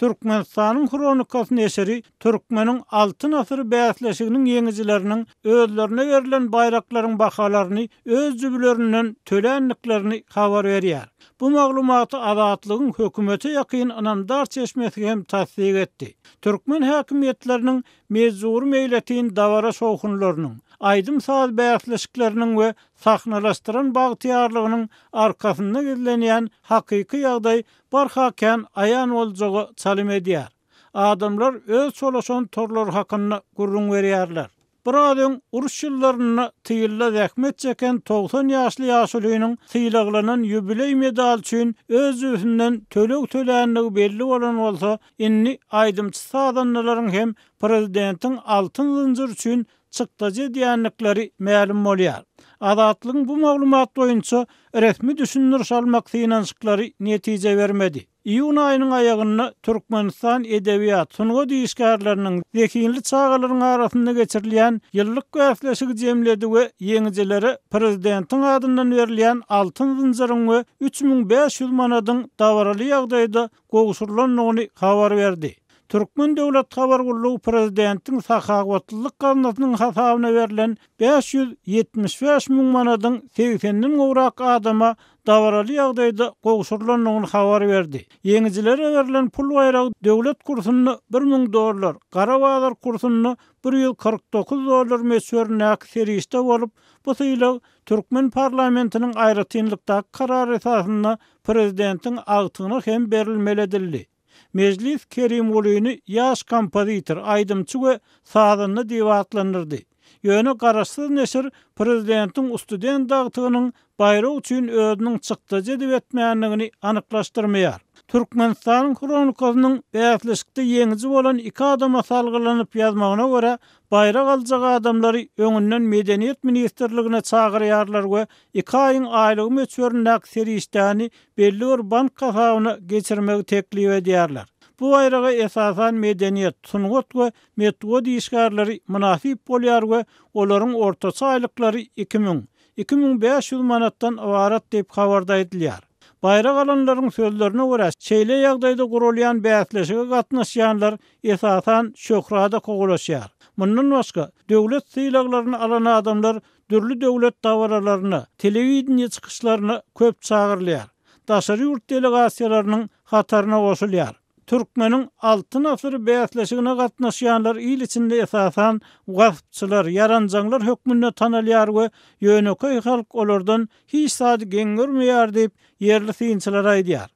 Türkmenistanyň kronikasy neseri türkmeniň altyn asyr bäsleşiginiň ýeňijileriniň özlerine berilen baýraklaryň bahalaryny, öz jübilerinden tölänliklerini habar berýär. Bu maglumaty azatlygyň hökümeti ýakyn anamdar çeşmesi hem tasdik etdi. Türkmen häkimetleriniň mezur meýletin dawara şowhunlarynyň, aýdym saz bäsleşikleriniň we sahnalaşdyran bagtyarlygynyň arkasynda gizlenýän hakyky ýagdaý barhaken aýan boljagy çalym edýär. Adamlar öz solaşan torlary hakynda gurrun berýärler. Buradan uruş ýyllaryna tyýylla zähmet çeken 90 ýaşly ýaşulynyň tyýlaklanan ýübiley medal üçin öz üstünden tölänligi belli bolan bolsa, inni aýdymçy sadanlaryň hem prezidentiň altyn zynjyr üçin çykdaja diýenlikleri ma'lum bolýar. Azatlygyň bu maglumat boýunça resmi düşündiriş almak synanşyklary netije bermedi. İýun aýynyň aýagyna Türkmenistan edebiýat sunugy diýişgärleriniň zekinli çağalaryň arasynda geçirilýän ýyllyk bäsleşigi jemledi we ýeňijilere prezidentiň adyndan berilýän altyn zynjyryň we 3500 manadyň dawaraly ýagdaýda gowşurylanlygyny habar berdi. Türkmen Döwlet Habar Gullugy prezidentiň sahawatlyk gaznasynyň hasabyna berilen 575 000 manadyň 80den gowrak adama dawaraly ýagdaýda gowşurylanlygyny habar berdi. Ýeňijilere berilen pul baýragy döwlet kursyny $1000, gara bazar kursyny $149 meşhurnak serişde bolup, bu syýlag Türkmen parlamentiniň aýratynlykda karar esasyna prezidentiň agtyna hem berilmeli. Meclis Kerim Ulyny ýaş kompozitor, aýdymçy we sazanly diýip atlandyrdy. Ýöne garaşsyz neşir prezidentiň student dagtygynyň baýrak üçin özüniň çykdaja edip etmäňligini anyklaşdyrmaýar. Türkmenistanyň kronikasynyň bäsleşikde ýeňiji bolan 2 adama salgylanyp ýazmagyna görä, baýrak aljak adamlary öňünden Medeniýet ministrligine çagyrýarlar we 2 aýyň aýlygy meçhurnak serişdäni belli bir bank hasabyna geçirmegi teklip edýärler. Bu baýraga esasan Medeniýet, Sunugat we Metod diýişgärleri münasip bolýar we olaryň ortaça aýlyklary 2000-2500 manatdan ibarat diýip habarda edilýär. Baýrak alanlaryň sözlerine görä, şeýle ýagdaýda gurulýan bäsleşige gatnaşýanlar esasan şöhrada kogulaşýar. Mundan başga, döwlet syýlaklaryny alan adamlar dürli döwlet dawaralaryna, telewiziýa çykyşlaryna köp çagyrylýar. Daşary ýurt delegasiýalarynyň hataryna goşulýar. Türkmeniň altyn asyr bäsleşigine gatnaşýanlar il içinde esasan gaspçylar, yaranjaňlar hökmünde tanalýar we ýöneköy halk olardan hiç sady geňgermeýär diýip yerli synçylar aýdýar.